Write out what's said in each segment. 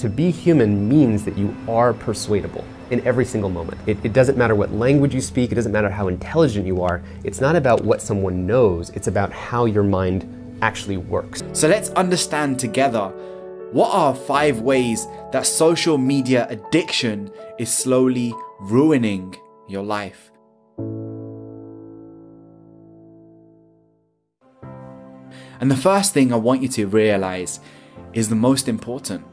to be human means that you are persuadable in every single moment. It doesn't matter what language you speak, it doesn't matter how intelligent you are. It's not about what someone knows, it's about how your mind actually works. So let's understand together, what are 5 ways that social media addiction is slowly ruining your life? And the first thing I want you to realize is the most important.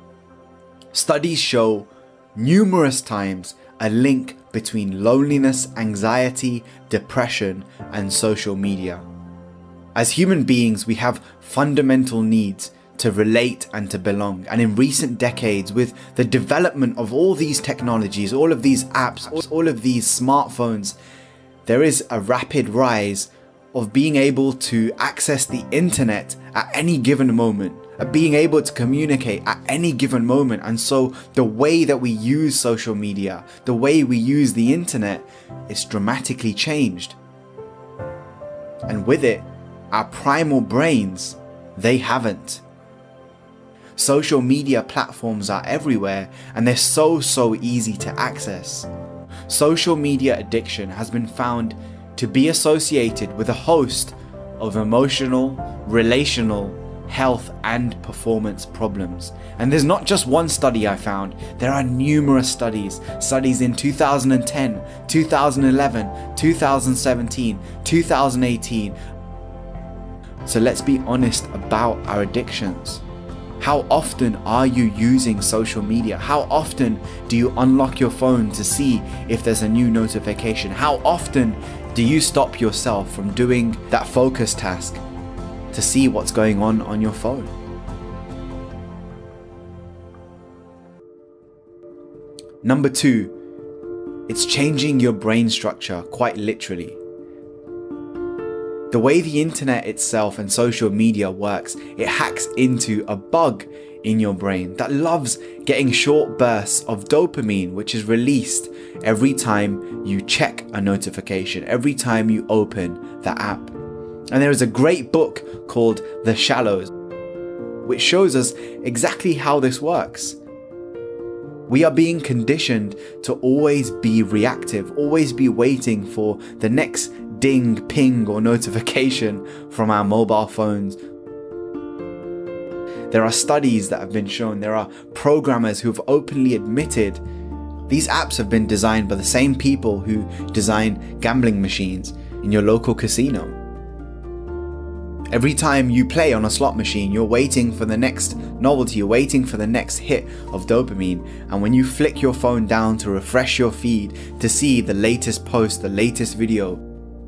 Studies show numerous times a link between loneliness, anxiety, depression, and social media. As human beings, we have fundamental needs to relate and to belong. And in recent decades, with the development of all these technologies, all of these apps, all of these smartphones, there is a rapid rise of being able to access the internet at any given moment, of being able to communicate at any given moment. And so the way that we use social media, the way we use the internet is dramatically changed. And with it, our primal brains, they haven't. Social media platforms are everywhere and they're so easy to access. Social media addiction has been found to be associated with a host of emotional, relational, health and performance problems. And there's not just one study I found, there are numerous studies in 2010, 2011, 2017, 2018. So let's be honest about our addictions. How often are you using social media? How often do you unlock your phone to see if there's a new notification? How often do you stop yourself from doing that focus task to see what's going on your phone? Number 2, it's changing your brain structure quite literally. The way the internet itself and social media works, it hacks into a bug in your brain that loves getting short bursts of dopamine, which is released every time you check a notification, every time you open the app. And there is a great book called The Shallows, which shows us exactly how this works. We are being conditioned to always be reactive, always be waiting for the next ding, ping, or notification from our mobile phones. There are studies that have been shown, there are programmers who have openly admitted these apps have been designed by the same people who design gambling machines in your local casino. Every time you play on a slot machine, you're waiting for the next novelty, you're waiting for the next hit of dopamine. And when you flick your phone down to refresh your feed to see the latest post, the latest video,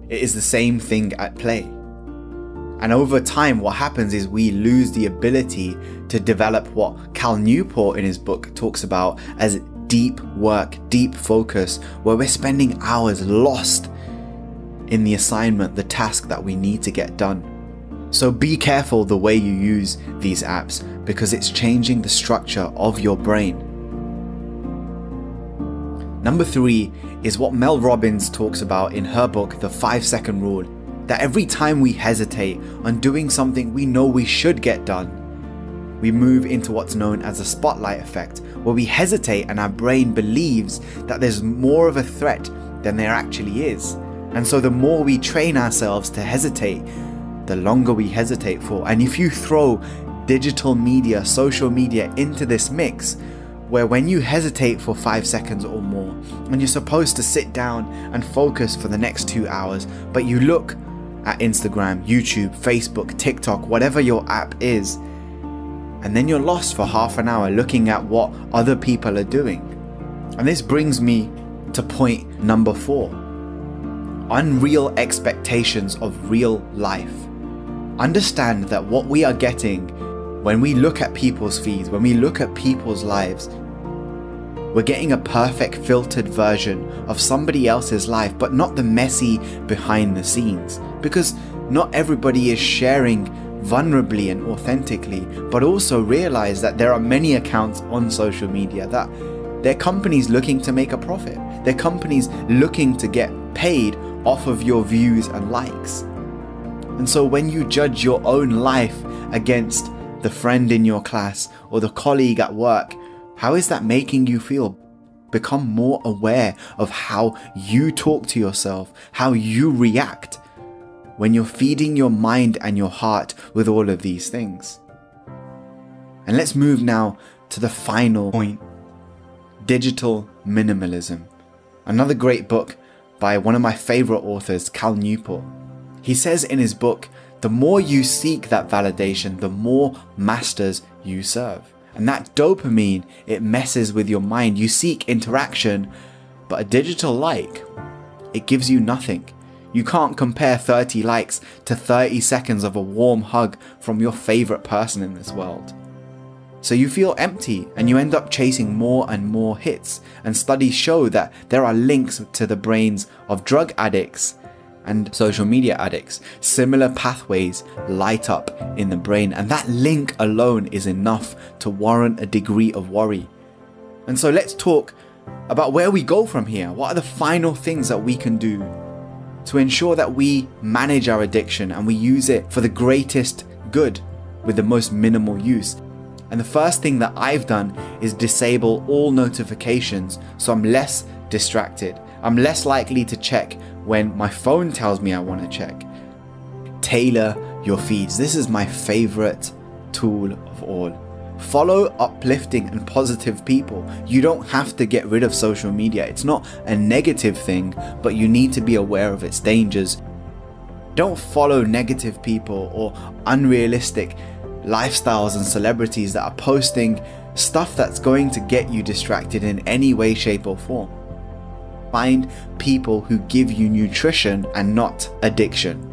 it is the same thing at play. And over time, what happens is we lose the ability to develop what Cal Newport in his book talks about as deep work, deep focus, where we're spending hours lost in the assignment, the task that we need to get done. So be careful the way you use these apps, because it's changing the structure of your brain. Number 3 is what Mel Robbins talks about in her book, The 5-Second Rule, that every time we hesitate on doing something we know we should get done, we move into what's known as a spotlight effect, where we hesitate and our brain believes that there's more of a threat than there actually is. And so the more we train ourselves to hesitate, the longer we hesitate for. And if you throw digital media, social media into this mix, where when you hesitate for 5 seconds or more, and you're supposed to sit down and focus for the next 2 hours, but you look at Instagram, YouTube, Facebook, TikTok, whatever your app is, and then you're lost for half an hour looking at what other people are doing. And this brings me to point number 4. Unreal expectations of real life. Understand that what we are getting when we look at people's feeds, when we look at people's lives, we're getting a perfect filtered version of somebody else's life, but not the messy behind the scenes. Because not everybody is sharing vulnerably and authentically, but also realize that there are many accounts on social media that they're companies looking to make a profit. They're companies looking to get paid off of your views and likes. And so when you judge your own life against the friend in your class or the colleague at work, How is that making you feel? Become more aware of how you talk to yourself, how you react when you're feeding your mind and your heart with all of these things. And let's move now to the final point: digital minimalism. Another great book by one of my favorite authors, Cal Newport. He says in his book, the more you seek that validation, the more masters you serve. And that dopamine, it messes with your mind. You seek interaction, but a digital like, it gives you nothing. You can't compare 30 likes to 30 seconds of a warm hug from your favorite person in this world. So you feel empty and you end up chasing more and more hits. And studies show that there are links to the brains of drug addicts and social media addicts. Similar pathways light up in the brain, and that link alone is enough to warrant a degree of worry. And so let's talk about where we go from here. What are the final things that we can do to ensure that we manage our addiction and we use it for the greatest good with the most minimal use? And the first thing that I've done is disable all notifications, so I'm less distracted. I'm less likely to check when my phone tells me I want to check. Tailor your feeds. This is my favorite tool of all. Follow uplifting and positive people. You don't have to get rid of social media. It's not a negative thing, but you need to be aware of its dangers. Don't follow negative people or unrealistic lifestyles and celebrities that are posting stuff that's going to get you distracted in any way, shape or form. Find people who give you nutrition and not addiction.